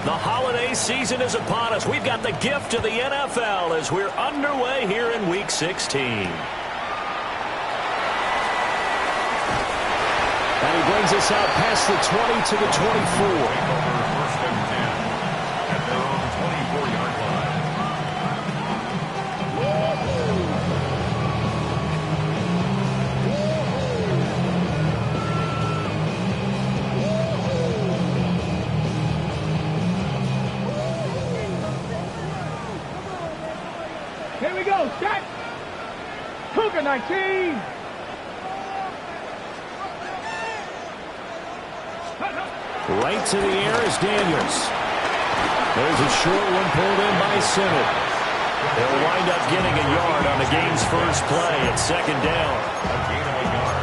The holiday season is upon us. We've got the gift of the NFL as we're underway here in Week 16. And he brings us out past the 20 to the 24. Here we go, set! Cougar 19! Right to the air is Daniels. There's a short one pulled in by Simmons. They'll wind up getting a yard on the game's first play at second down.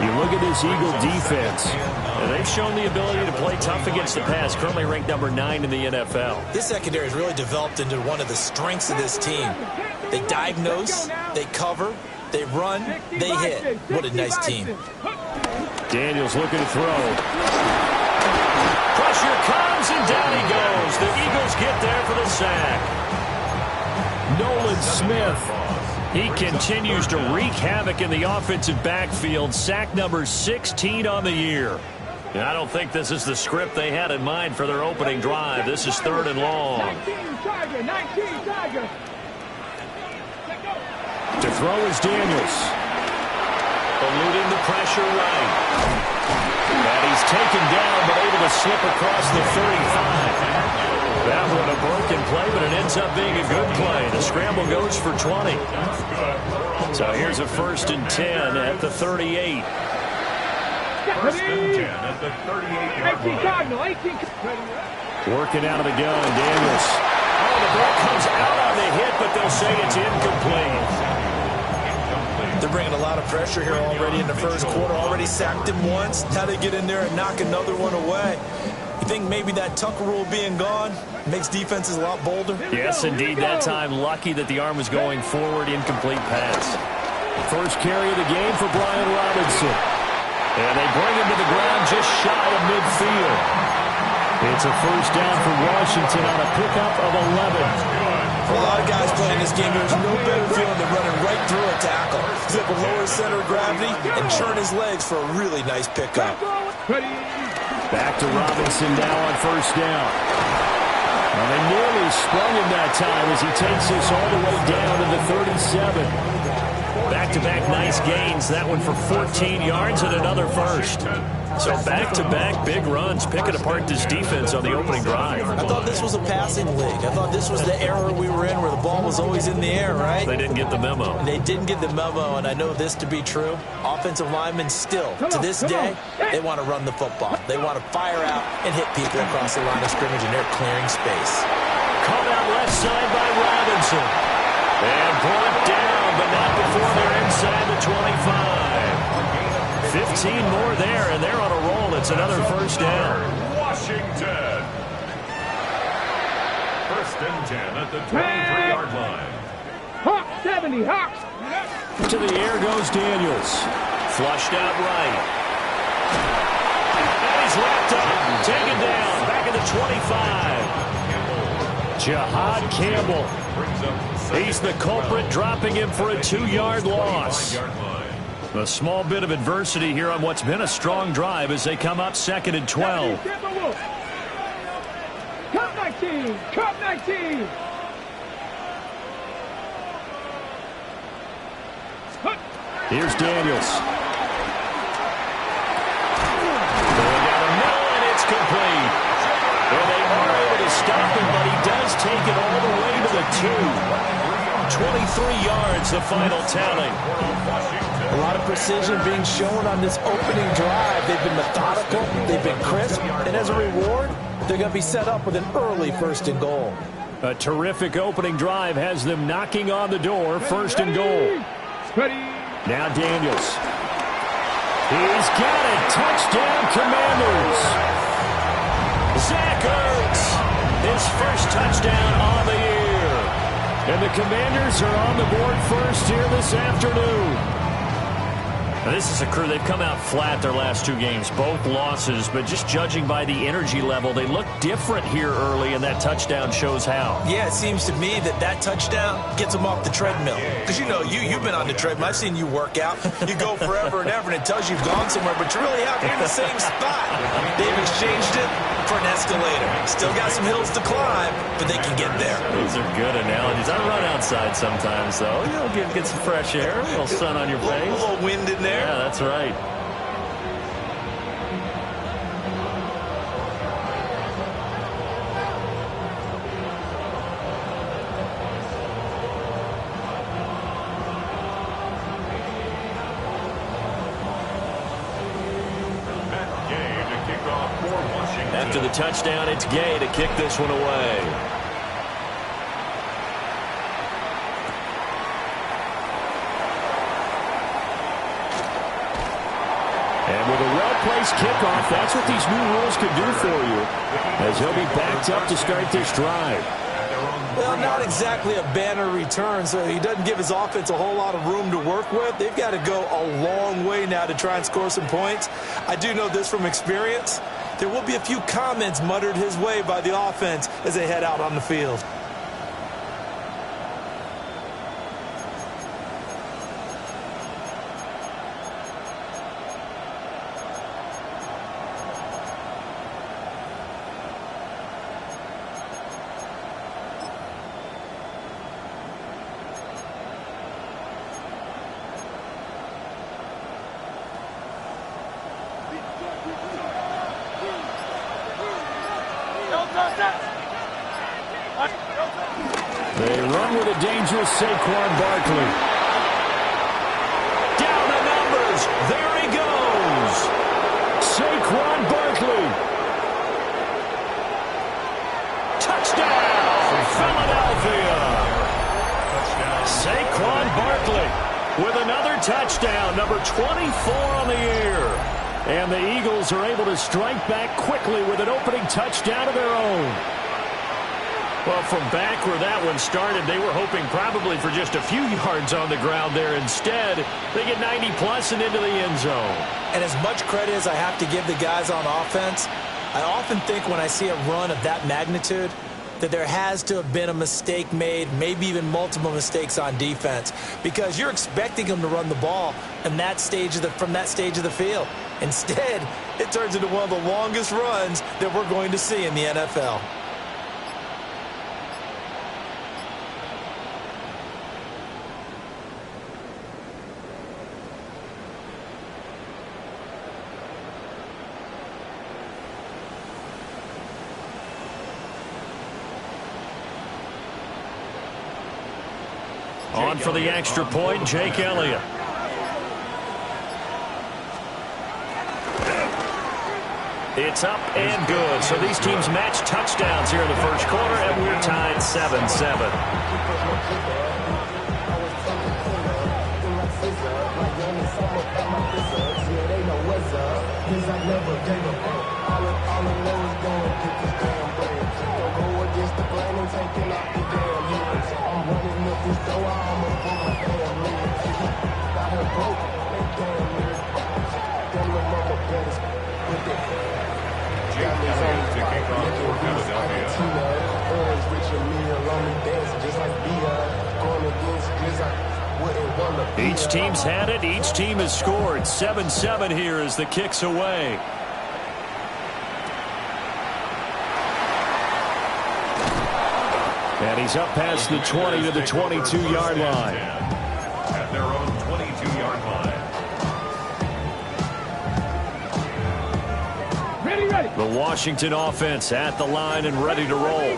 You look at this Eagle defense, and they've shown the ability to play tough against the pass, currently ranked number 9 in the NFL. This secondary has really developed into one of the strengths of this team. They diagnose, they cover, they run, they hit. What a nice team. Daniels looking to throw. Pressure comes, and down he goes. The Eagles get there for the sack. Nolan Smith. He continues to wreak havoc in the offensive backfield. Sack number 16 on the year. And I don't think this is the script they had in mind for their opening drive. This is 3rd and long. 19 Tiger. To throw is Daniels. Eluding the pressure right. And he's taken down, but able to slip across the 35. That one a broken play, but it ends up being a good play. The scramble goes for 20. So here's a 1st and 10 at the 38. 1st and 10 at the 38. 18. Working out of the gun, Daniels. Oh, the ball comes out on the hit, but they'll say it's incomplete. They're bringing a lot of pressure here already in the first quarter. Already sacked him once. Now they get in there and knock another one away. You think maybe that Tucker rule being gone makes defenses a lot bolder? Yes, indeed. That time, lucky that the arm was going forward. Incomplete pass. First carry of the game for Brian Robinson. And they bring him to the ground just shy of midfield. It's a 1st down for Washington on a pickup of 11. For a lot of guys playing this game, there's no better feeling than running right through a tackle. Flip a lower center of gravity and churn his legs for a really nice pickup. Back to Robinson now on 1st down. And they nearly sprung him that time as he takes this all the way down to the 37. Back-to-back nice gains. That one for 14 yards and another 1st. So back-to-back big runs, picking apart this defense on the opening drive. I thought this was a passing league. I thought this was the era we were in where the ball was always in the air, right? They didn't get the memo. They didn't get the memo, and I know this to be true. Offensive linemen still, to this day, they want to run the football. They want to fire out and hit people across the line of scrimmage, and they're clearing space. Caught out left side by Robinson. And brought down, but not before they're inside the 25. 15 more there, and they're on a roll. It's another 1st down. Washington. 1st and 10 at the 23-yard line. Hawk 70, Hawks. To the air goes Daniels. Flushed out right. And he's wrapped up. Taken down. Back at the 25. Jahad Campbell. He's the culprit, dropping him for a 2-yard loss. A small bit of adversity here on what's been a strong drive as they come up 2nd and 12. Cup 19. Here's Daniels. Going down the middle, and it's complete. And they are able to stop him, but he does take it all the way to the 2. 23 yards, the final tally. A lot of precision being shown on this opening drive. They've been methodical, they've been crisp, and as a reward, they're going to be set up with an early 1st and goal. A terrific opening drive has them knocking on the door, 1st and goal. Now Daniels. He's got it. Touchdown, Commanders. Zach Ertz, his first touchdown on the year. And the Commanders are on the board first here this afternoon. This is a crew, they've come out flat their last two games, both losses, but just judging by the energy level, they look different here early, and that touchdown shows how. Yeah, it seems to me that touchdown gets them off the treadmill. Because, you've been on the treadmill. I've seen you work out. You go forever and ever, and it tells you you've gone somewhere, but you're really out here in the same spot. They've exchanged it for an escalator. Still got some hills to climb, but they can get there. These are good analogies. I run outside sometimes, though. Get some fresh air, a little sun on your face. A little wind in there. Yeah, that's right. After the touchdown, it's Gay to kick this one away. And with a well-placed kickoff, that's what these new rules can do for you, as he'll be backed up to start this drive. Well, not exactly a banner return, so he doesn't give his offense a whole lot of room to work with. They've got to go a long way now to try and score some points. I do know this from experience. There will be a few comments muttered his way by the offense as they head out on the field. They run with a dangerous Saquon Barkley. Down the numbers. There he goes. Saquon Barkley. Touchdown, Philadelphia. Saquon Barkley with another touchdown, number 24 on the year. And the Eagles are able to strike back quickly with an opening touchdown of their own. Well, from back where that one started, they were hoping probably for just a few yards on the ground there. Instead, they get 90-plus and into the end zone. And as much credit as I have to give the guys on offense, I often think when I see a run of that magnitude that there has to have been a mistake made, maybe even multiple mistakes on defense, because you're expecting them to run the ball in that stage from that stage of the field. Instead, it turns into one of the longest runs that we're going to see in the NFL. On for the extra point, Jake Elliott. It's up and good. So these teams match touchdowns here in the first quarter, and we're tied 7-7. Each team's had it. Each team has scored. 7-7 here as the kick's away. And he's up past the 20 to the 22-yard line. At their own 22-yard line. Ready. The Washington offense at the line and ready to roll.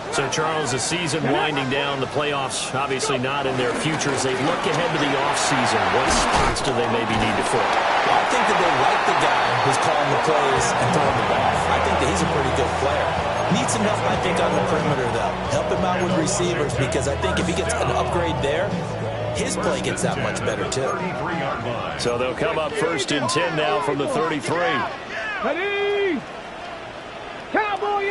So, Charles, the season winding down, the playoffs obviously not in their future. As they look ahead to the offseason, what spots do they maybe need to fill? Well, I think that they like the guy who's calling the plays and throwing the ball. I think that he's a pretty good player. Needs some help, I think, on the perimeter, though. Help him out with receivers, because I think if he gets an upgrade there, his play gets that much better, too. So they'll come up 1st and 10 now from the 33. Ready. Cowboy.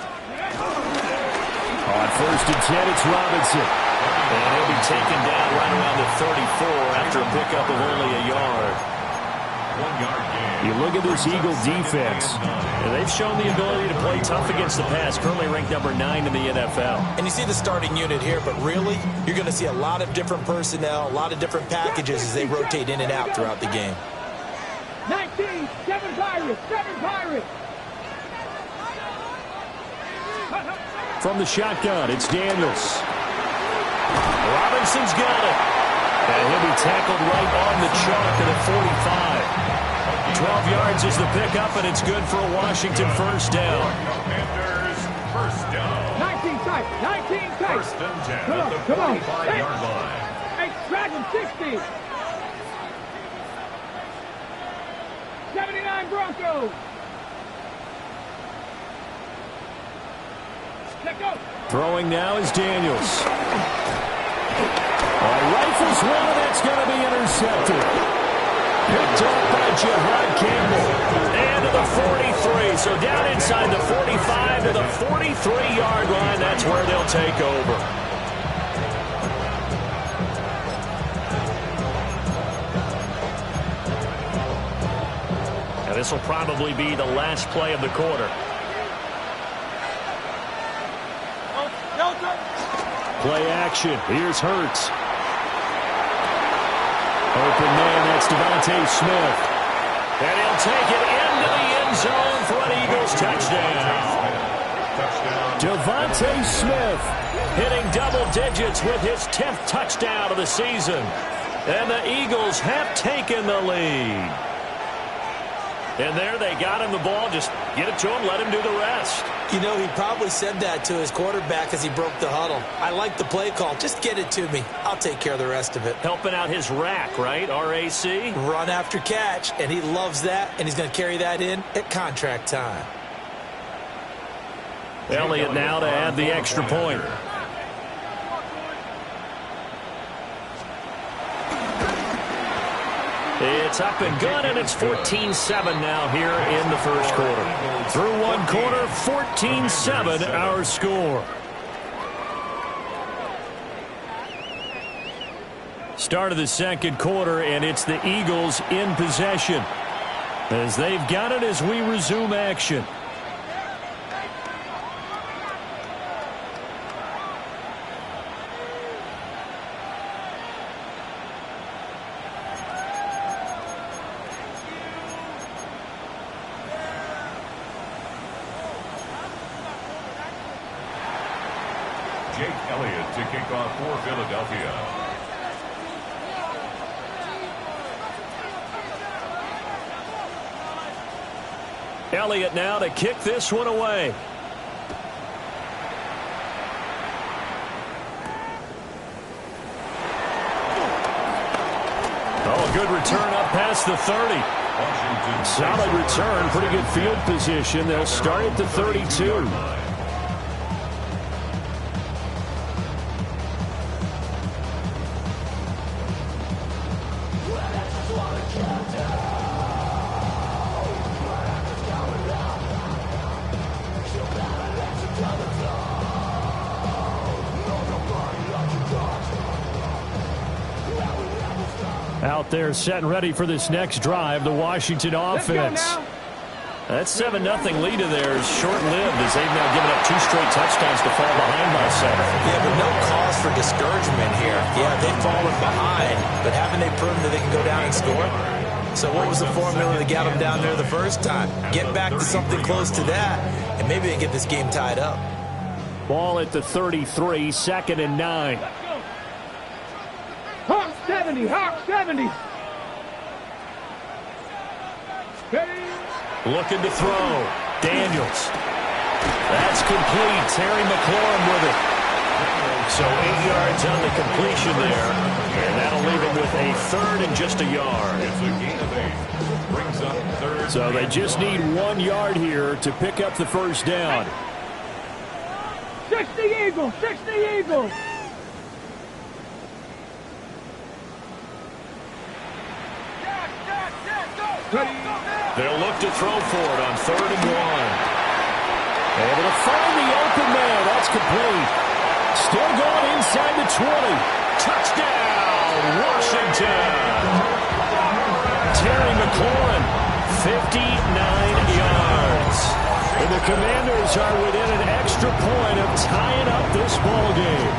On 1st and 10, it's Robinson. And he'll be taken down right around the 34 after a pickup of only a yard. 1-yard gain. You look at this Eagle defense. And they've shown the ability to play tough against the pass, currently ranked number 9 in the NFL. And you see the starting unit here, but really, you're going to see a lot of different personnel, a lot of different packages as they rotate in and out throughout the game. 19, 7 Pirates, 7 Pirates. From the shotgun, it's Daniels. Robinson's got it. And he'll be tackled right on the chalk at the 45. 12 yards is the pickup, and it's good for a Washington first down. Commanders, first down. 19 tight, 19 tight. First and 10 Come on, at the come on. 45-yard line. Hey, Dragon 60. 79 Broncos. Let go. Throwing now is Daniels. Rifles one, and that's going to be intercepted. Picked up by Jahad Campbell. And to the 43. So down inside the 45 to the 43-yard line. That's where they'll take over. And this will probably be the last play of the quarter. Play action. Here's Hurts. Open man, that's Devontae Smith. And he'll take it into the end zone for an Eagles touchdown. Devontae Smith Hitting double digits with his 10th touchdown of the season. And the Eagles have taken the lead. And there they got him the ball. Just get it to him, let him do the rest. You know, he probably said that to his quarterback as he broke the huddle. I like the play call. Just get it to me. I'll take care of the rest of it. Helping out his rack, right? R-A-C? Run after catch, and he loves that, and he's going to carry that in at contract time. Elliott now to add the extra point. It's up and good, and it's 14-7 now here in the first quarter. Through one quarter, 14-7 our score. Start of the second quarter, and it's the Eagles in possession as they've got it as we resume action. Jake Elliott to kick off for Philadelphia. Elliott now to kick this one away. Oh, good return up past the 30. Solid return, pretty good field position. They'll start at the 32. Out there set and ready for this next drive, the Washington offense. That 7-0 lead of theirs short-lived as they've now given up 2 straight touchdowns to fall behind by 7. Yeah, but no cause for discouragement here. Yeah, they've fallen behind, but haven't they proven that they can go down and score? So what was the formula that got them down there the first time? Get back to something close to that, and maybe they get this game tied up. Ball at the 33, 2nd and 9. Hawk 70, Hawk 70. Looking to throw. Daniels. That's complete. Terry McLaurin with it. So 8 yards on the completion there. And that'll leave him with a 3rd and just a yard. It's a gain of 8. Brings up 3rd. So they just need 1 yard here to pick up the first down. 60 Eagles, 60 Eagles. They'll look to throw for it on 3rd and 1. Able to find the open man. That's complete. Still going inside the 20. Touchdown, Washington. Terry McLaurin, 59 yards. And the Commanders are within an extra point of tying up this ball game.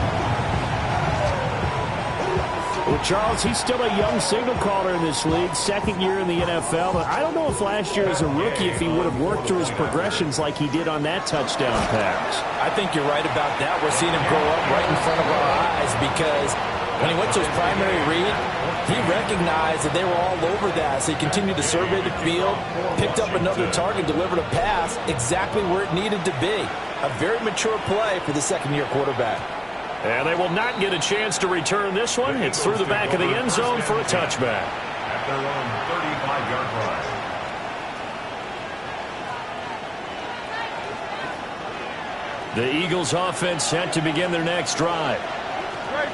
Well, Charles, he's still a young signal caller in this league, second year in the NFL. But I don't know if last year as a rookie, if he would have worked through his progressions like he did on that touchdown pass. I think you're right about that. We're seeing him grow up right in front of our eyes because when he went to his primary read, he recognized that they were all over that. So he continued to survey the field, picked up another target, delivered a pass exactly where it needed to be. A very mature play for the second-year quarterback. And they will not get a chance to return this one. It's through the back of the end zone for a touchback. At their own 35-yard line. The Eagles offense set to begin their next drive.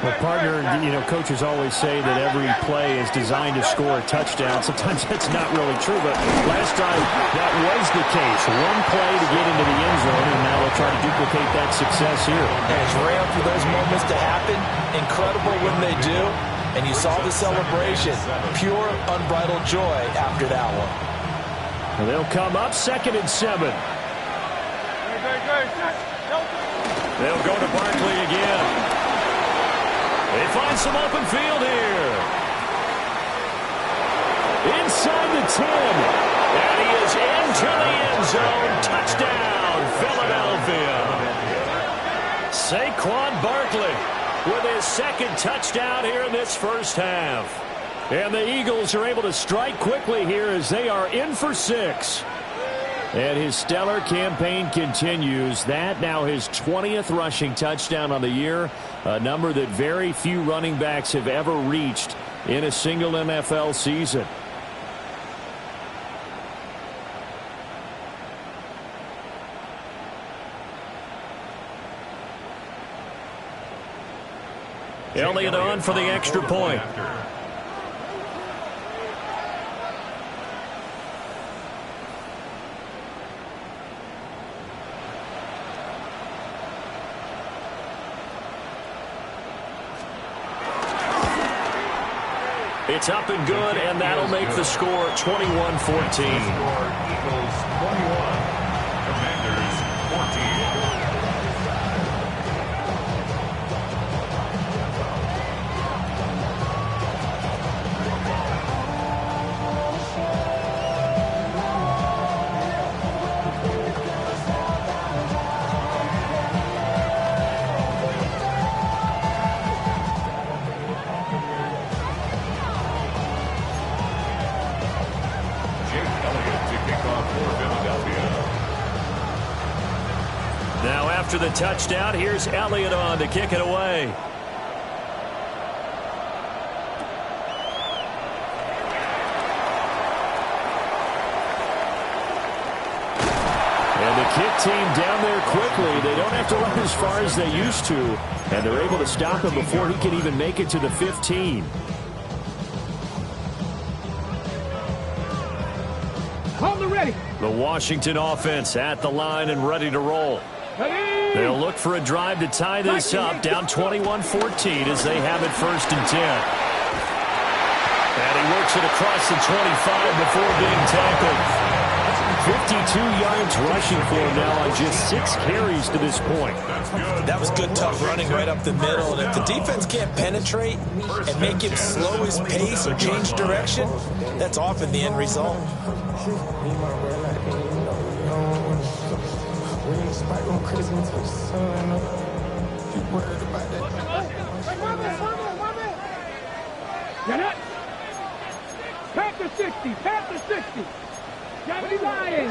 Well, partner, coaches always say that every play is designed to score a touchdown. Sometimes that's not really true, but last time that was the case. One play to get into the end zone, and now they'll try to duplicate that success here. And it's rare for those moments to happen. Incredible when they do. And you saw the celebration. Pure, unbridled joy after that one. And they'll come up 2nd and 7. They'll go to Barkley again. They find some open field here. Inside the 10. And he is into the end zone. Touchdown, Philadelphia. Saquon Barkley with his second touchdown here in this first half. And the Eagles are able to strike quickly here as they are in for 6. And his stellar campaign continues. That now his 20th rushing touchdown on the year, a number that very few running backs have ever reached in a single NFL season. Elliott on for the extra point. It's up and good, and that'll make the score 21-14. Eagles 21, Commanders 14. Now after the touchdown, here's Elliott on to kick it away. And the kick team down there quickly. They don't have to run as far as they used to. And they're able to stop him before he can even make it to the 15. Hold the ready. The Washington offense at the line and ready to roll. Ready. They'll look for a drive to tie this up, down 21-14 as they have it 1st and 10. And he works it across the 25 before being tackled. 52 yards rushing for him now on just 6 carries to this point. That was good, tough running right up the middle. And if the defense can't penetrate and make him slow his pace or change direction, that's often the end result. Get it. Pack the 60. Pack the 60. Got me lying.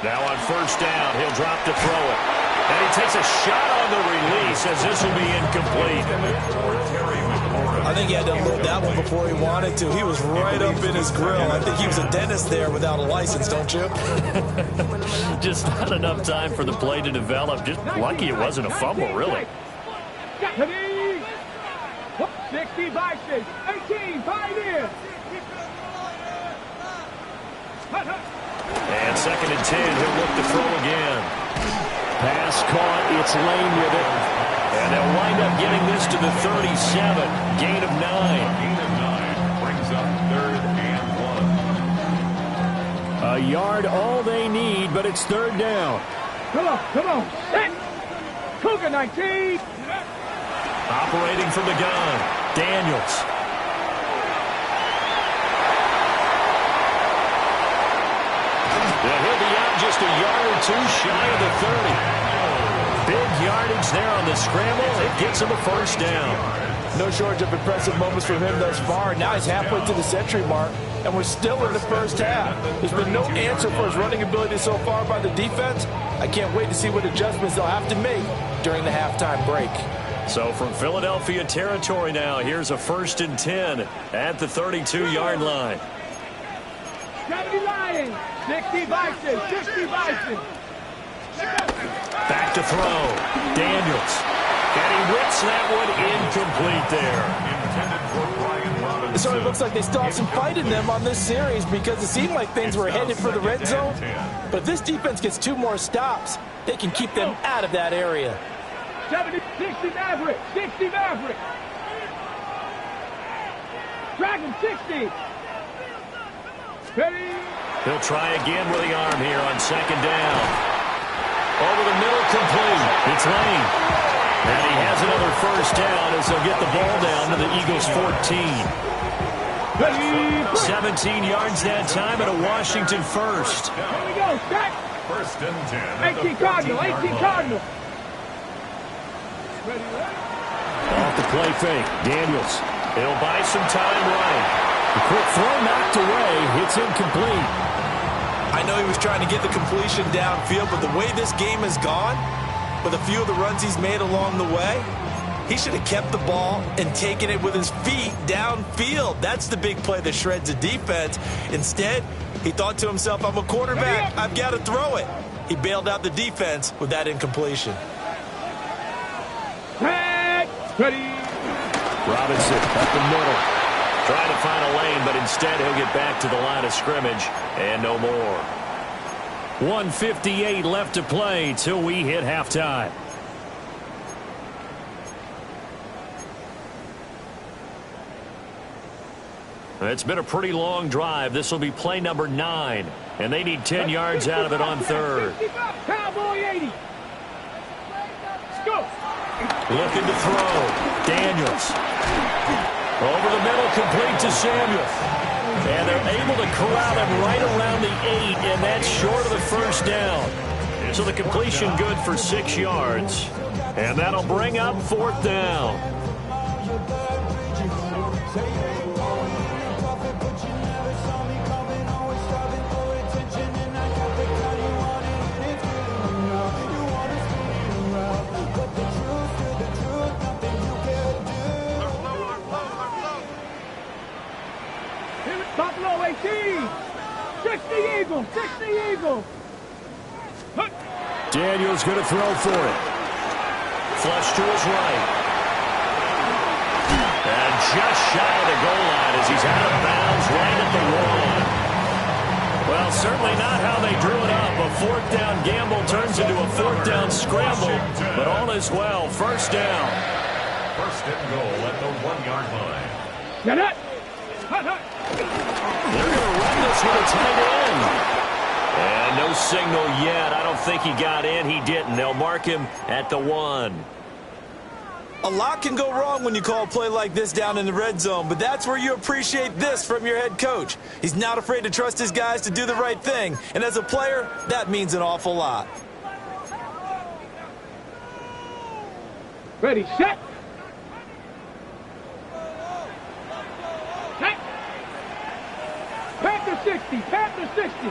Now on 1st down, he'll drop to throw it. And he takes a shot on the release as this will be incomplete. I think he had to unload that one before he wanted to. He was right up in his grill. I think he was a dentist there without a license, don't you? Just not enough time for the play to develop. Just lucky it wasn't a fumble, really. 60 by 6. 18, 5 in. And 2nd and 10, he'll look to throw again. Pass caught, it's Lane with it. And they'll wind up getting this to the 37. Gain of 9. Gain of 9 brings up 3rd and 1. A yard all they need, but it's 3rd down. Come on. Set. Cougar 19. Operating from the gun, Daniels. He'll be out just a yard or 2 shy of the 30. Big yardage there on the scramble. It gets him a 1st down. No shortage of impressive moments from him thus far. Now he's halfway to the century mark, and we're still in the first half. There's been no answer for his running ability so far by the defense. I can't wait to see what adjustments they'll have to make during the halftime break. So from Philadelphia territory now, here's a 1st and 10 at the 32-yard line. 70 Lions. 60 Vikings. 60 Vikings. Back to throw. Daniels. And he whips that one incomplete there. Intended for Brian Robinson. So it looks like they still have some fight in them on this series because it seemed like things were headed for the red zone. But if this defense gets 2 more stops, they can keep them out of that area. 70, 60 Maverick. 60 Maverick. Dragon 60. Ready. He'll try again with the arm here on 2nd down. Over the middle, complete. It's Lane. And he has another 1st down as they'll get the ball down to the Eagles' 14. 17 yards that time and a Washington 1st. Here we go. Set. 1st and 10. 18 Cardinal. 18 Cardinal. Ready. Off the play fake. Daniels. He'll buy some time right. The quick throw knocked away. It's incomplete. I know he was trying to get the completion downfield, but the way this game has gone, with a few of the runs he's made along the way, he should have kept the ball and taken it with his feet downfield. That's the big play that shreds a defense. Instead, he thought to himself, I'm a quarterback. I've got to throw it. He bailed out the defense with that incompletion. Ready. Robinson up the middle. Trying to find a lane, but instead he'll get back to the line of scrimmage and no more. 1:58 left to play till we hit halftime. It's been a pretty long drive. This will be play number 9, and they need 10 yards out of it on 3rd. Cowboy 80. Let's go. Looking to throw. Daniels. Over the middle, complete to Samuel. And they're able to corral him right around the 8, and that's short of the 1st down. So the completion good for 6 yards. And that'll bring up 4th down. Buffalo 18. 60 Eagles. 60 Eagles. Daniels going to throw for it. Flush to his right. And just shy of the goal line as he's out of bounds right at the 1. Well, certainly not how they drew it up. A 4th down gamble turns into a 4th down scramble. But all is well. 1st down. 1st and goal at the 1-yard line. Get it. They're going to run this with a tight end. And no signal yet. I don't think he got in. He didn't. They'll mark him at the 1. A lot can go wrong when you call a play like this down in the red zone, but that's where you appreciate this from your head coach. He's not afraid to trust his guys to do the right thing, and as a player, that means an awful lot. Ready, set. Set. Panther 60, Panther 60.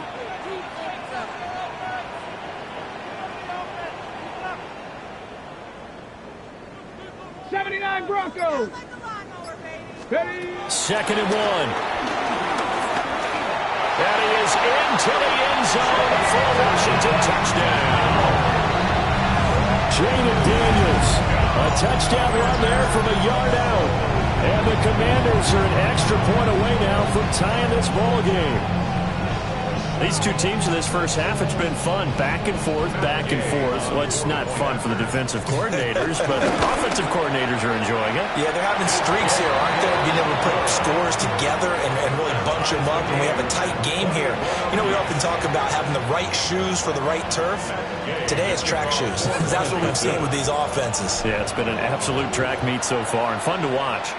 '79 Broncos. Ready. 2nd and 1. And he is into the end zone for a Washington touchdown. Jaden Daniels. A touchdown run there from a yard out. And the Commanders are an extra point away now from tying this ball game. These two teams in this first half, it's been fun. Back and forth, back and forth. Well, it's not fun for the defensive coordinators, but offensive coordinators are enjoying it. Yeah, they're having streaks here, aren't they? Being able to put scores together and really bunch them up, and we have a tight game here. You know, we often talk about having the right shoes for the right turf. Today it's track shoes. That's what we've seen with these offenses. Yeah, it's been an absolute track meet so far, and fun to watch.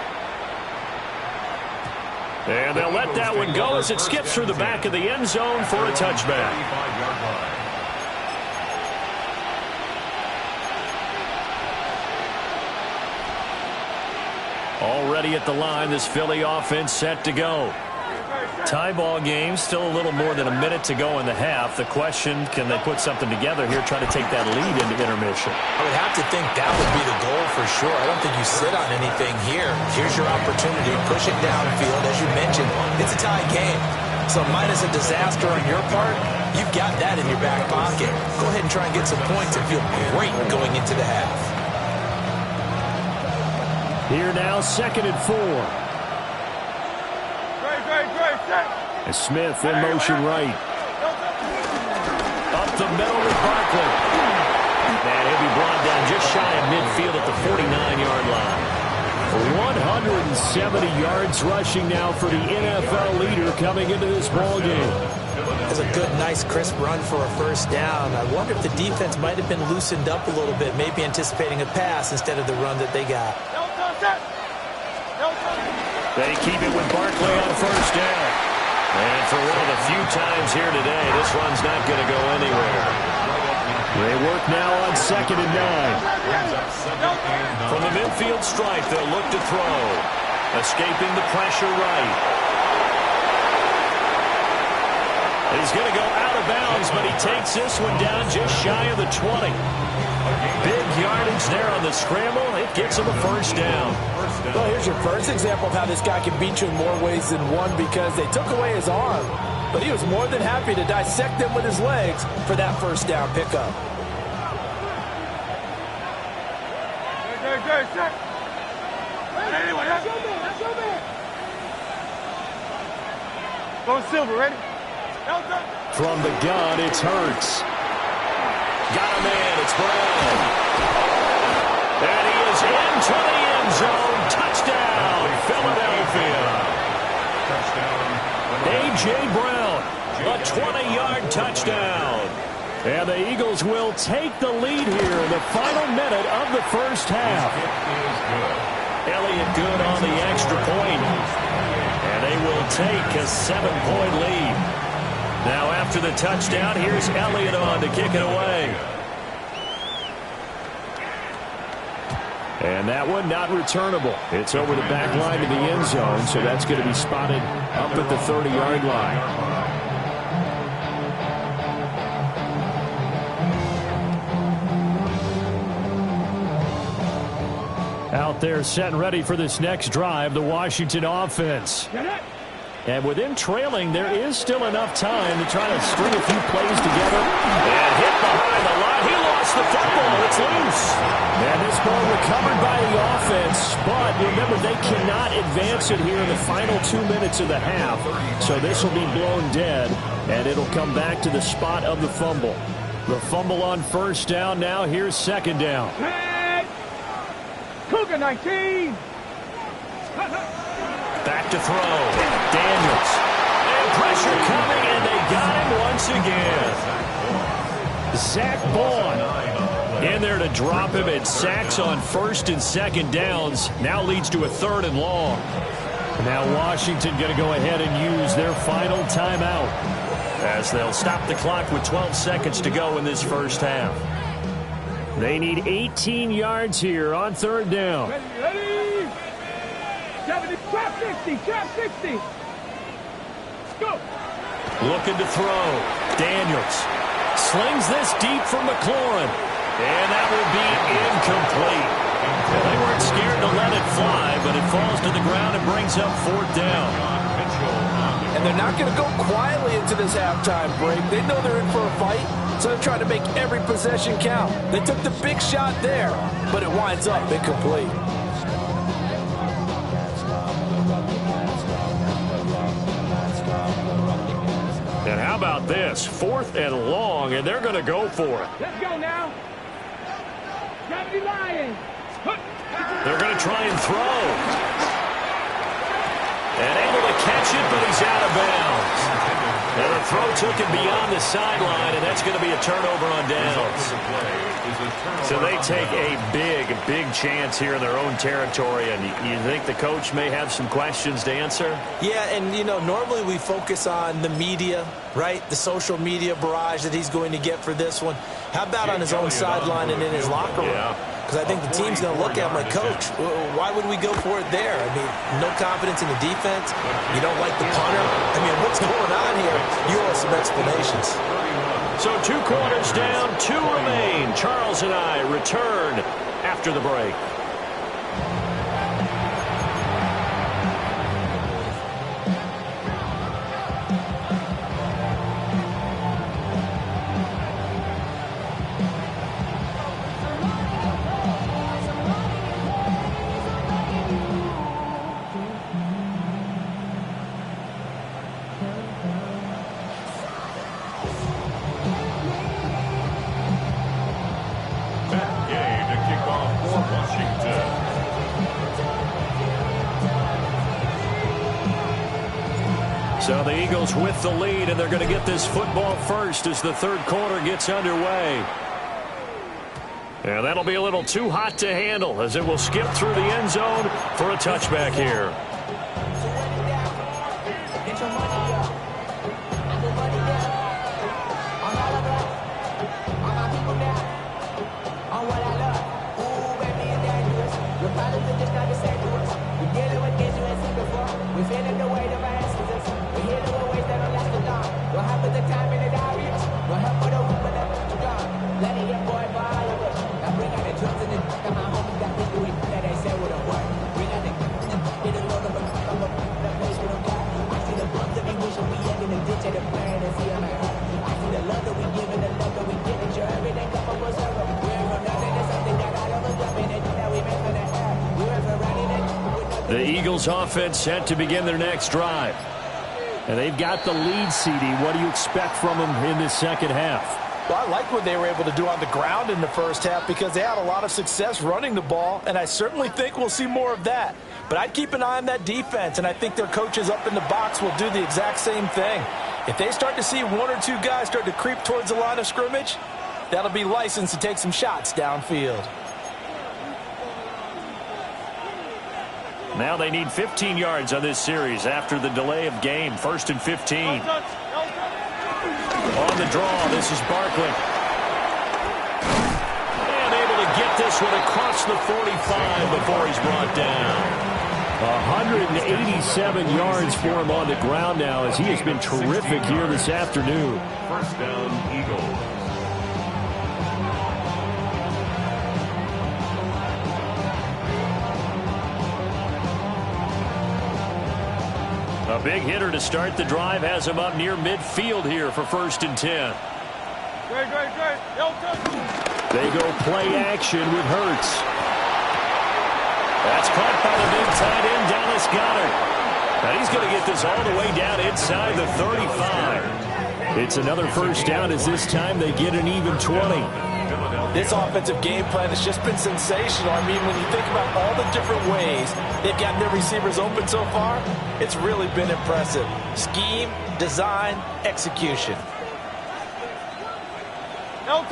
And they'll let that one go as it skips through the back of the end zone for a touchback. Already at the line, this Philly offense set to go. Tie ball game, still a little more than a minute to go in the half. The question, can they put something together here, try to take that lead into intermission? I would have to think that would be the goal for sure. I don't think you sit on anything here. Here's your opportunity. Push it downfield. As you mentioned, it's a tie game. So minus a disaster on your part, you've got that in your back pocket. Go ahead and try and get some points and feel great going into the half. Here now, 2nd and 4. And Smith in motion right. Up the middle with Barkley. And he'll be brought down just shy of midfield at the 49-yard line. 170 yards rushing now for the NFL leader coming into this ball game. That's a good, nice, crisp run for a first down. I wonder if the defense might have been loosened up a little bit, maybe anticipating a pass instead of the run that they got. They keep it with Barkley on first down. And for one of the few times here today, this run's not going to go anywhere. They work now on 2nd and 9. From the midfield stripe, they'll look to throw. Escaping the pressure right. He's going to go out of bounds, but he takes this one down just shy of the 20. Big yardage there on the scramble. It gets him a first down. Well, here's your first example of how this guy can beat you in more ways than one, because they took away his arm, but he was more than happy to dissect them with his legs for that first down pickup. Go Silver, ready? From the gun, it's Hurts. Got a man, it's Brown. And he is into the end zone. Touchdown, Philadelphia. A.J. Brown, a 20-yard touchdown. And the Eagles will take the lead here in the final minute of the first half. Elliott good on the extra point. And they will take a 7-point lead. Now after the touchdown, here's Elliott on to kick it away. And that one not returnable. It's over the back line to the end zone, so that's going to be spotted up at the 30-yard line. Out there set and ready for this next drive, the Washington offense. And with them trailing, there is still enough time to try to string a few plays together. And hit behind the line. He lost the football. It's loose. And this ball recovered by the offense. But remember, they cannot advance it here in the final 2 minutes of the half. So this will be blown dead, and it'll come back to the spot of the fumble. The fumble on first down now. Here's 2nd down. Cougar 19. Back to throw. Daniels. And pressure coming, and they got him once again. Zach Bond in there to drop him, and sacks on 1st and 2nd downs. Now leads to a 3rd and long. Now Washington going to go ahead and use their final timeout as they'll stop the clock with 12 seconds to go in this first half. They need 18 yards here on 3rd down. Ready? 70, trap 60, trap 60. Go. Looking to throw. Daniels slings this deep from McLaurin. And that will be incomplete. Well, they weren't scared to let it fly, but it falls to the ground and brings up 4th down. And they're not going to go quietly into this halftime break. They know they're in for a fight, so they're trying to make every possession count. They took the big shot there, but it winds up incomplete. And how about this? 4th and long, and they're going to go for it. Let's go now. Gravity Lions. They're going to try and throw. And able to catch it, but he's out of bounds. And the throw took him beyond the sideline, and that's going to be a turnover on downs. So they take a big chance here in their own territory, and you think the coach may have some questions to answer? Yeah, and, you know, normally we focus on the media, right? The social media barrage that he's going to get for this one. How about on his own sideline and in his locker room? Because I think the team's going to look at him like, Coach, why would we go for it there? I mean, no confidence in the defense. You don't like the punter. I mean, what's going on here? You owe us some explanations. So 2 quarters down, 2 remain. Charles and I return after the break. So the Eagles with the lead, and they're going to get this football first as the 3rd quarter gets underway. And that'll be a little too hot to handle as it will skip through the end zone for a touchback here. The Eagles offense set to begin their next drive. And they've got the lead, CD. What do you expect from them in this second half? Well, I like what they were able to do on the ground in the first half because they had a lot of success running the ball, and I certainly think we'll see more of that. But I'd keep an eye on that defense, and I think their coaches up in the box will do the exact same thing. If they start to see 1 or 2 guys start to creep towards the line of scrimmage, that'll be licensed to take some shots downfield. Now they need 15 yards on this series after the delay of game. 1st and 15. On the draw, this is Barkley. And able to get this one across the 45 before he's brought down. 187 yards for him on the ground now as he has been terrific here this afternoon. 1st down, Eagles. A big hitter to start the drive has him up near midfield here for 1st and 10. They go play action with Hurts. That's caught by the big tight end, Dallas Goedert. And he's going to get this all the way down inside the 35. It's another 1st down as this time they get an even 20. This offensive game plan has just been sensational. I mean, when you think about all the different ways they've gotten their receivers open so far, it's really been impressive. Scheme, design, execution. A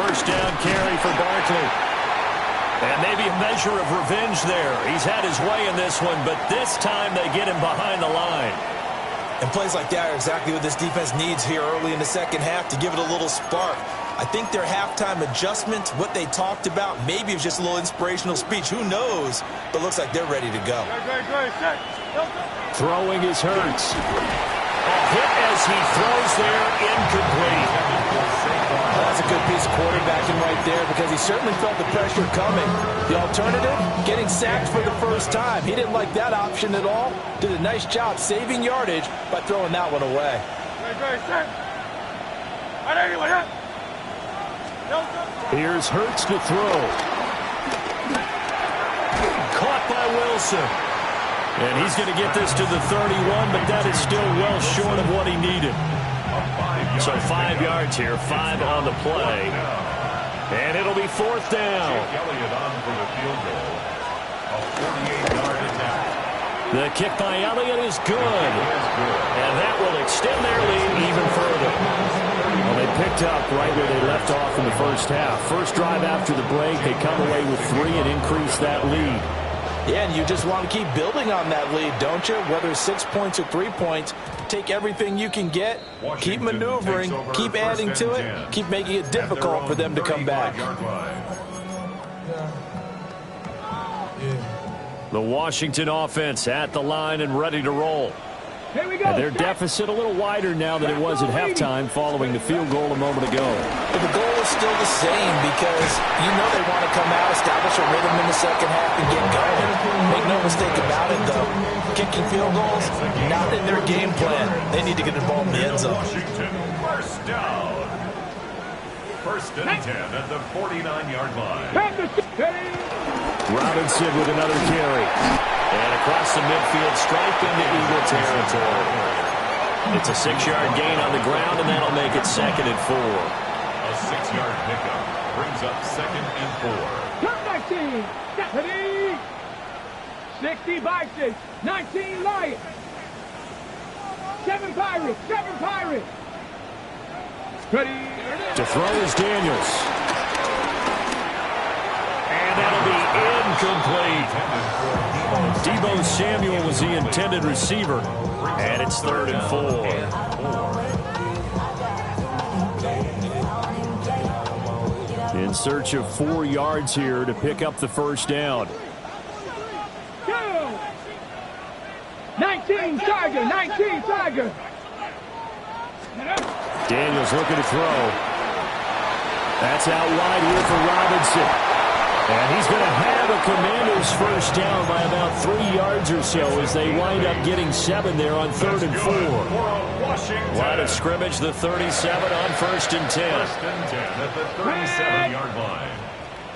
1st down carry for Barkley. And maybe a measure of revenge there. He's had his way in this one, but this time they get him behind the line. And plays like that are exactly what this defense needs here early in the second half to give it a little spark. I think their halftime adjustment, what they talked about, maybe it was just a little inspirational speech. Who knows? But looks like they're ready to go. Throwing is Hurts. A hit as he throws there, incomplete. That's a good piece of quarterbacking right there because he certainly felt the pressure coming. The alternative, getting sacked for the first time. He didn't like that option at all. Did a nice job saving yardage by throwing that one away. Here's Hurts to throw. Caught by Wilson. And he's going to get this to the 31, but that is still well short of what he needed. So 5 yards here, 5 on the play. And it'll be 4th down. Elliott on for the field goal. A 48-yard attack. The kick by Elliott is good. And that will extend their lead even further. Well, they picked up right where they left off in the first half. First drive after the break, they come away with 3 and increase that lead. Yeah, and you just want to keep building on that lead, don't you? Whether it's 6 points or 3 points, take everything you can get, keep maneuvering, keep adding to it, keep making it difficult for them to come back. The Washington offense at the line and ready to roll. Here we go. And their deficit a little wider now than it was at halftime following the field goal a moment ago. But the goal is still the same because you know they want to come out, establish a rhythm in the second half, and get going. Make no mistake about it, though. Kicking field goals, not in their game plan. They need to get involved in the end zone. Washington, first down. First and 10 at the 49-yard line. Robinson with another carry. And across the midfield stripe into Eagle territory. It's a 6-yard gain on the ground, and that'll make it 2nd and 4. A 6-yard pickup brings up 2nd and 4. Turn 19. Deputy. 60 Bison. 19 Lions. 7 Pirates. 7 Pirates. Ready. To throw is Daniels. And that'll be incomplete. Deebo Samuel was the intended receiver. And it's 3rd and 4. In search of 4 yards here to pick up the first down. Go. 19 Tiger. 19 Tiger. Daniels looking to throw. That's out wide here for Robinson. And he's going to have a Commanders first down by about 3 yards or so as they wind up getting 7 there on 3rd and 4. Line of scrimmage, the 37 on 1st and 10. 1st and 10 at the 37-yard line.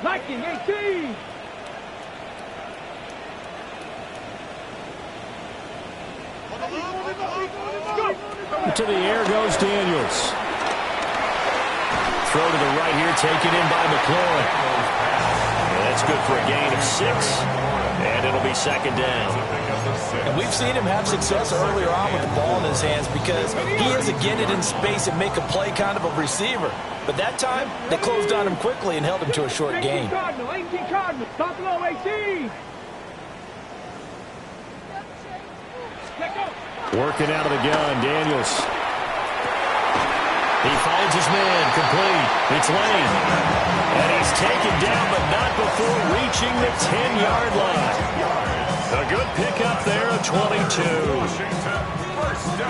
Viking 18. To the air goes Daniels. Throw to the right here, taken in by McLaurin. That's good for a gain of 6. And it'll be 2nd down. And we've seen him have success earlier on with the ball in his hands because he is a get it in space and make a play kind of a receiver. But that time, they closed on him quickly and held him to a short 18 gain. Cardinal. 18 Cardinal. Buffalo 18. Let go. Working out of the gun, Daniels. He finds his man, complete. It's Lane. And he's taken down, but not before reaching the 10-yard line. A good pickup there at 22.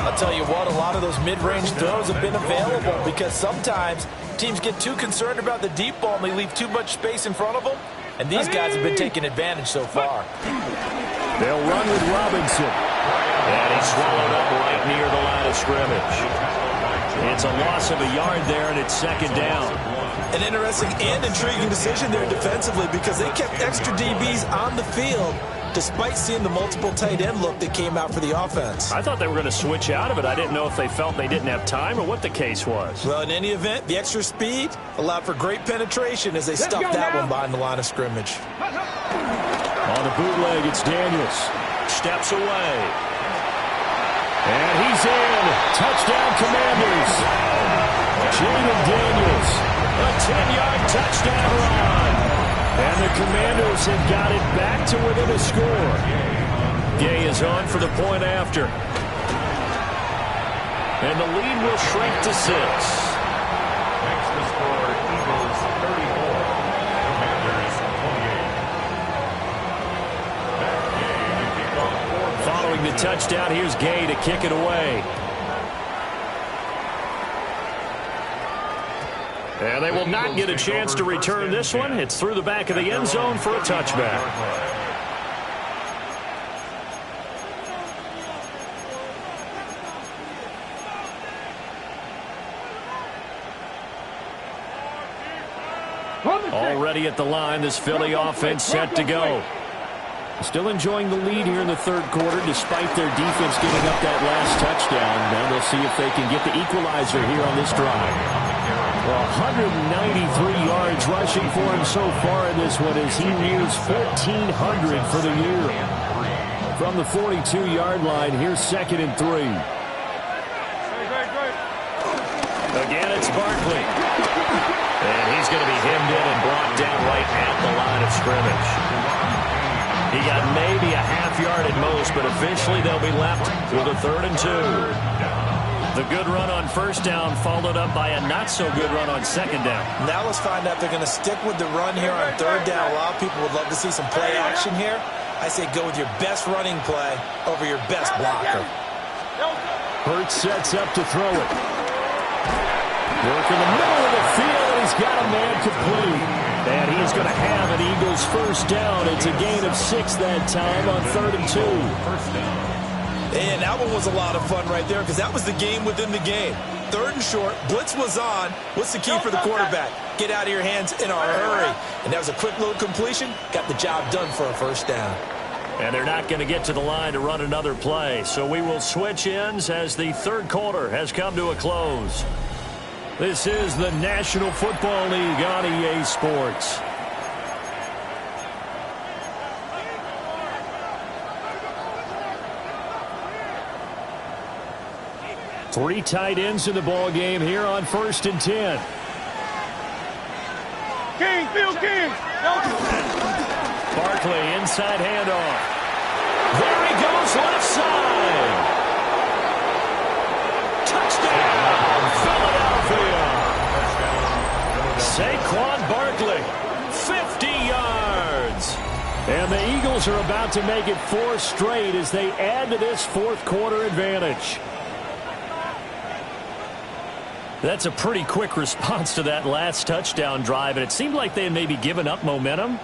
I'll tell you what, a lot of those mid-range throws have been available because sometimes teams get too concerned about the deep ball and they leave too much space in front of them. And these guys have been taking advantage so far. They'll run with Robinson. And he's swallowed up right near the line of scrimmage. It's a loss of a yard there, and it's 2nd down. An interesting and intriguing decision there defensively because they kept extra DBs on the field despite seeing the multiple tight end look that came out for the offense. I thought they were going to switch out of it. I didn't know if they felt they didn't have time or what the case was. Well, in any event, the extra speed allowed for great penetration as they stuffed that one behind the line of scrimmage. On the bootleg, it's Daniels. Steps away. And he's in. Touchdown, Commanders. Jaden Daniels. A 10-yard touchdown run. And the Commanders have got it back to within a score. Gay is on for the point after. And the lead will shrink to 6. Makes the score Eagles 34. Commanders 28. Following the touchdown, here's Gay to kick it away. And they will not get a chance to return this one. It's through the back of the end zone for a touchback. Already at the line, this Philly offense set to go. Still enjoying the lead here in the third quarter despite their defense giving up that last touchdown. Now they'll see if they can get the equalizer here on this drive. Well, 193 yards rushing for him so far in this one as he nears 1,400 for the year. From the 42-yard line, here's 2nd and 3. Again, it's Barkley. And he's going to be hemmed in and brought down right at the line of scrimmage. He got maybe a half yard at most, but officially they'll be left with a 3rd and 2. The good run on first down followed up by a not-so-good run on second down. Now let's find out if they're going to stick with the run here on 3rd down. A lot of people would love to see some play action here. I say go with your best running play over your best blocker. Hurts sets up to throw it. Work in the middle of the field, and he's got a man complete. And he's going to have an Eagles first down. It's a gain of 6 that time on 3rd and 2. And that one was a lot of fun right there because that was the game within the game. 3rd and short, blitz was on. What's the key for the quarterback? Get out of your hands in a hurry. And that was a quick little completion. Got the job done for a first down. And they're not going to get to the line to run another play. So we will switch ends as the third quarter has come to a close. This is the National Football League on EA Sports. Three tight ends in the ball game here on 1st and 10. King, Bill King. Barkley inside handoff. There he goes left side. Touchdown, Philadelphia. Saquon Barkley, 50 yards. And the Eagles are about to make it 4 straight as they add to this fourth quarter advantage. That's a pretty quick response to that last touchdown drive, and it seemed like they had maybe given up momentum.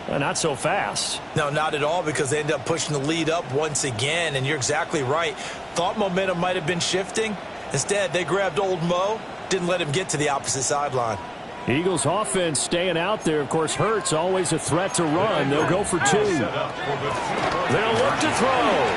Not so fast. No, not at all, because they ended up pushing the lead up once again, and you're exactly right. Thought momentum might have been shifting. Instead, they grabbed old Mo, didn't let him get to the opposite sideline. Eagles offense staying out there. Of course, Hurts always a threat to run. They'll go for 2. They'll look to throw.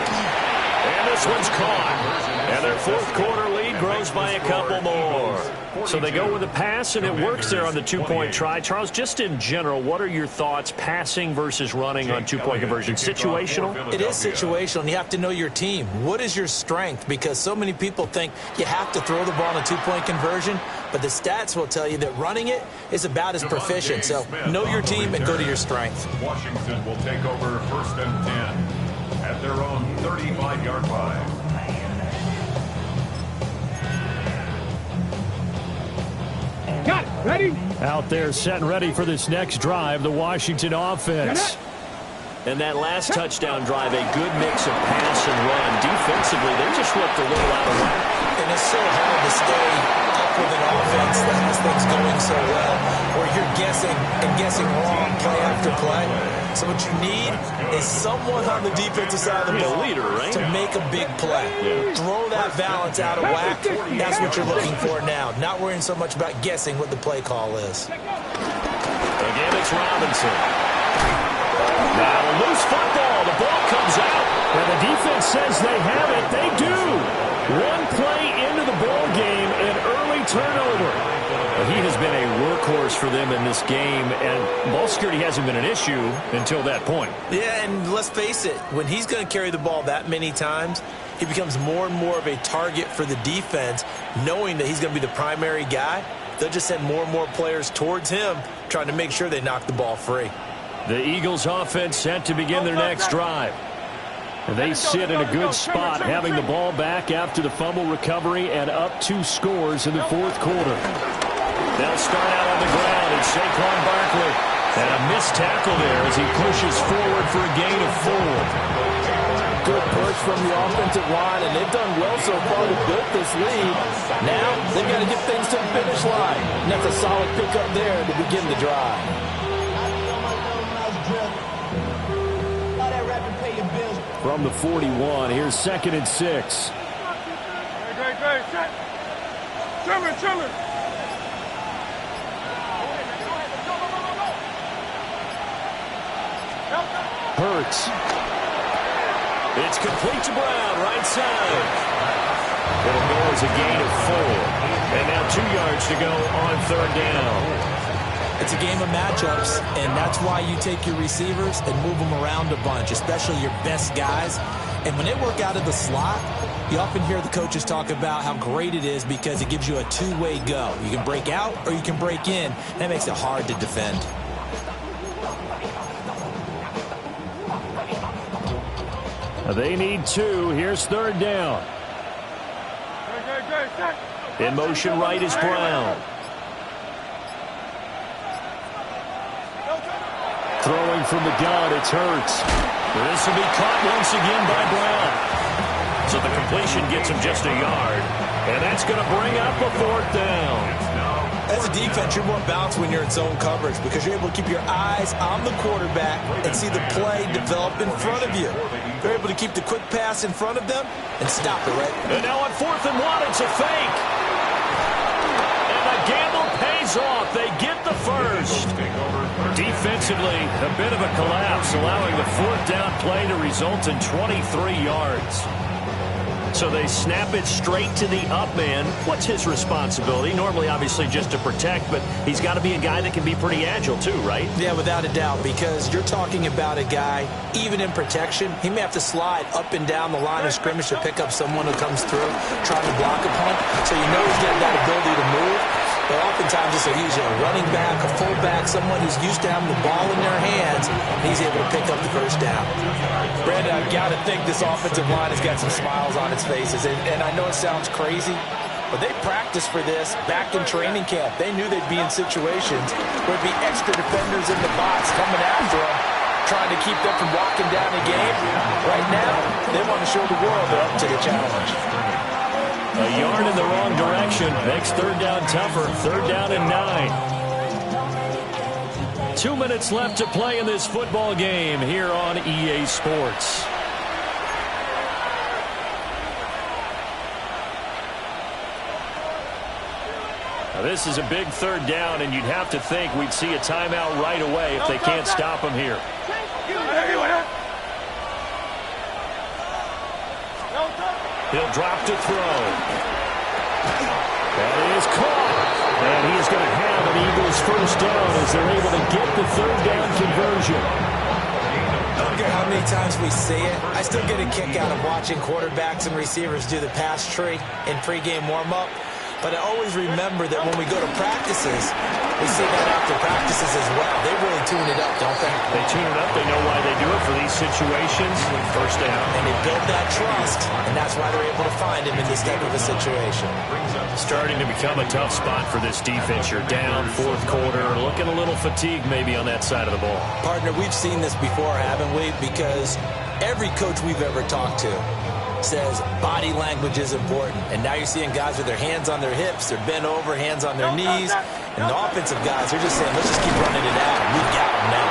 And this one's caught. And their fourth quarter lead grows by a couple more. So they go with a pass, and it works there on the 2-point try. Charles, just in general, what are your thoughts passing versus running on 2-point conversion? Situational? It is situational, and you have to know your team. What is your strength? Because so many people think you have to throw the ball in a 2-point conversion, but the stats will tell you that running it is about as proficient. So know your team and go to your strength. Washington will take over 1st and 10 at their own 35-yard line. Got it. Ready? Out there set and ready for this next drive, the Washington offense. And that last touchdown drive, a good mix of pass and run. Defensively, they just looked a little out of whack. And it's so hard to stay up with an offense that has things going so well, where you're guessing and guessing wrong play after play. So what you need is someone on the defensive side of the ball to make a big play. Throw that balance out of whack. That's what you're looking for now. Not worrying so much about guessing what the play call is. Again, it's Robinson. Now loose football. The ball comes out. And the defense says they have it. They do. One play into the ball game, an early turnover. He has been a workhorse for them in this game, and ball security hasn't been an issue until that point. Yeah, and let's face it, when he's going to carry the ball that many times, he becomes more and more of a target for the defense, knowing that he's going to be the primary guy. They'll just send more and more players towards him, trying to make sure they knock the ball free. The Eagles offense set to begin their next drive. And they sit in a good spot, having the ball back after the fumble recovery and up 2 scores in the fourth quarter. They'll start out on the ground, and Saquon Barkley. And a missed tackle there as he pushes forward for a gain of 4. Good push from the offensive line, and they've done well so far to build this lead. Now they've got to get things to the finish line. And that's a solid pickup there to begin the drive. From the 41, here's 2nd and 6. Great. Chillin'. Hurts. It's complete to Brown, right side. It'll go as a gain of 4. And now 2 yards to go on 3rd down. It's a game of matchups, and that's why you take your receivers and move them around a bunch, especially your best guys. And when they work out of the slot, you often hear the coaches talk about how great it is because it gives you a two-way go. You can break out or you can break in. That makes it hard to defend. They need 2. Here's 3rd down. In motion right is Brown. Throwing from the gun, it's Hurts. This will be caught once again by Brown. So the completion gets him just a yard. And that's going to bring up a 4th down. As a defense, you're more balanced when you're in zone coverage because you're able to keep your eyes on the quarterback and see the play develop in front of you. You're able to keep the quick pass in front of them and stop it, right? And now on 4th and 1, it's a fake. And the gamble pays off. They get the first. Defensively, a bit of a collapse, allowing the 4th down play to result in 23 yards. So they snap it straight to the up man. What's his responsibility? Normally, obviously, just to protect, but he's got to be a guy that can be pretty agile too, right? Yeah, without a doubt, because you're talking about a guy, even in protection, he may have to slide up and down the line of scrimmage to pick up someone who comes through trying to block a punt. So you know he's got that ability to move. But oftentimes it's usually a running back, a fullback, someone who's used to having the ball in their hands, and he's able to pick up the first down. Brandon, I've got to think this offensive line has got some smiles on its faces. And I know it sounds crazy, but they practiced for this back in training camp. They knew they'd be in situations where there'd be extra defenders in the box coming after them, trying to keep them from walking down the game. Right now, they want to show the world they're up to the challenge. A yard in the wrong direction makes 3rd down tougher. 3rd down and 9. 2 minutes left to play in this football game here on EA Sports. Now this is a big 3rd down, and you'd have to think we'd see a timeout right away if they can't stop him here. He'll drop to throw. That is caught. And he is going to have an Eagles first down as they're able to get the 3rd down conversion. I don't care how many times we see it. I still get a kick out of watching quarterbacks and receivers do the pass tree in pregame warm-up. But I always remember that when we go to practices, we see that after practices as well. They really tune it up, don't they? They tune it up. They know why they do it for these situations. First down. And they build that trust, and that's why they're able to find him in this type of a situation. Starting to become a tough spot for this defense. You're down 4th quarter, looking a little fatigued maybe on that side of the ball. Partner, we've seen this before, haven't we? Because every coach we've ever talked to says body language is important. And now you're seeing guys with their hands on their hips, they're bent over, hands on their knees. And the offensive guys are just saying, let's just keep running it out. We've got him now.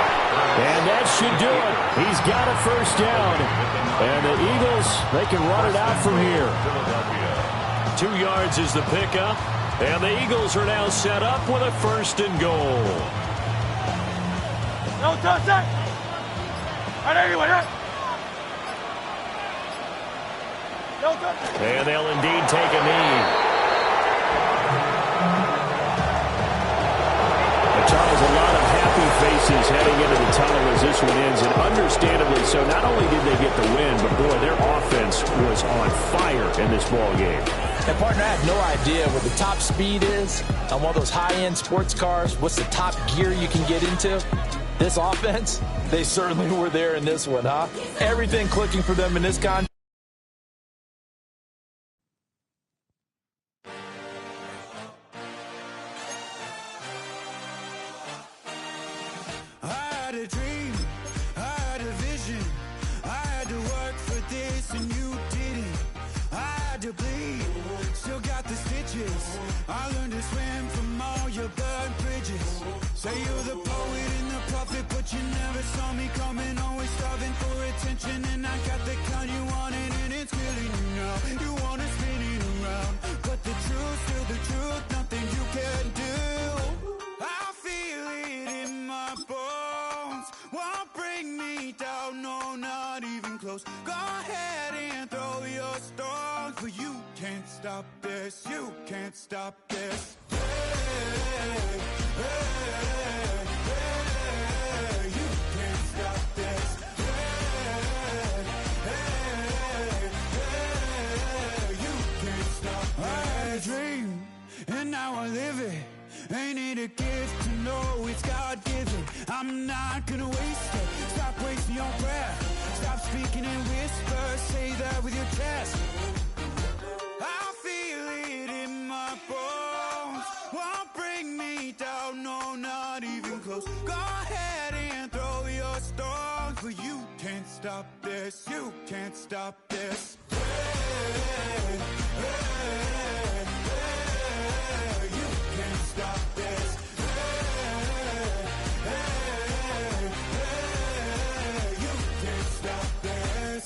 And that should do it. He's got a first down. And the Eagles, they can run it out from here. 2 yards is the pickup. And the Eagles are now set up with a 1st and goal. No touch that. And they'll indeed take a knee. Charles, a lot of happy faces heading into the tunnel as this one ends, and understandably so. Not only did they get the win, but boy, their offense was on fire in this ball game. And partner, I have no idea what the top speed is on one of those high-end sports cars. What's the top gear you can get into? This offense, they certainly were there in this one, huh? Everything clicking for them in this contest. I learned to swim from all your burnt bridges. Say you're the poet and the prophet, but you never saw me coming. Always starving for attention, and I got the kind you wanted, and it's killing you now. You wanna spin it around, but the truth's still the truth. Nothing you can do. I feel it in my bones. Won't bring me down, no. close. Go ahead and throw your stones, but you can't stop this. You can't stop this. Hey, hey, hey, you can't stop this. Hey, hey, hey, you can't stop this. I had a dream, and now I live it. Ain't it a gift to know it's God-given? I'm not gonna waste it. Stop wasting your breath. Stop speaking in whispers. Say that with your chest. I feel it in my bones. Won't bring me down, no, not even close. Go ahead and throw your stones, but you can't stop this. You can't stop this. Hey, hey, hey, you can't stop this. Hey, hey, hey, you can't stop this.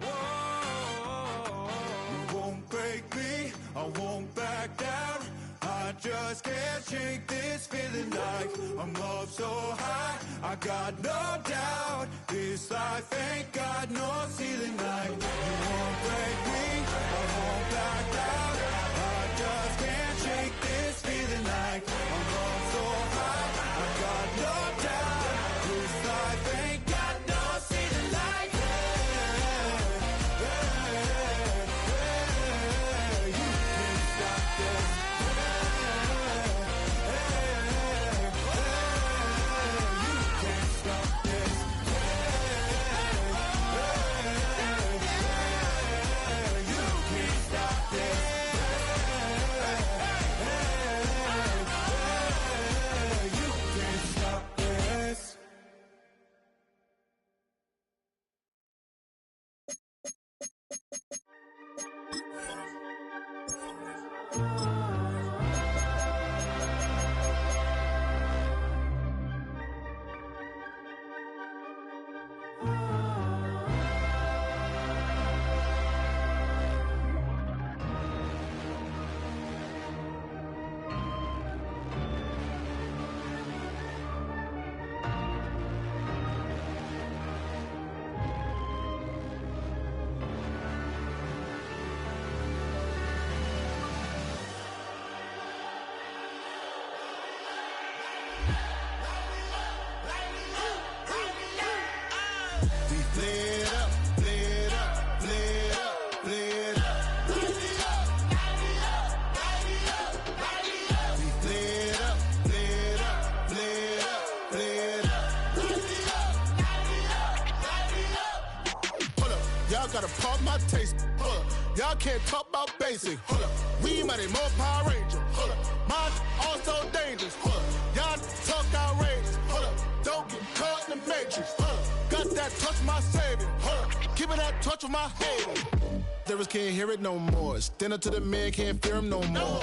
Whoa, you won't break me, I won't back down. I just can't shake this feeling like I'm up so high. I got no doubt this life ain't got no ceiling like. You won't break me, I won't back down. I just can't shake this feeling like I'm up so high. I got no doubt this life ain't got no ceiling like. Hey, hey, hey, you can't stop this. Gotta pump my taste. Hold up. Y'all can't talk about basic. Hold up. We mighty more Power Ranger. Hold up. Mine also dangerous. Hold up. Y'all talk outrageous. Hold up. Don't get caught in the matrix. Hold up. Got that touch my savior. Hold up. Keeping that touch with my haters. Lyrics can't hear it no more. Stand up to the man, can't fear him no more.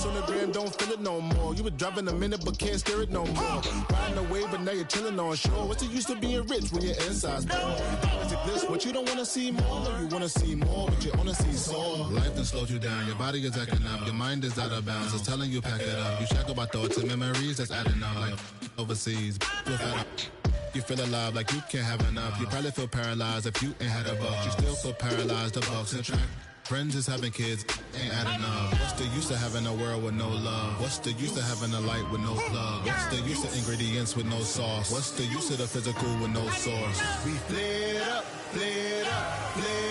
On the gram, don't feel it no more. You been driving a minute, but can't steer it no more. Riding away, but now you're chilling on shore. What's the use of being rich when your inside's poor? Is it this what you don't want to see more? You want to see more, but you only see sore. Life done slowed you down. Your body is acting up. Your mind is out of bounds. It's telling you pack it up. You shack about thoughts and memories that's adding up. Like overseas, you feel alive like you can't have enough. You probably feel paralyzed if you ain't had a buck. You still feel paralyzed, the bucks and track. Friends is having kids, ain't adding up. What's the use of having a world with no love? What's the use of having a light with no plug? What's the use of ingredients with no sauce? What's the use of the physical with no source? We flared up, flared up, flared up.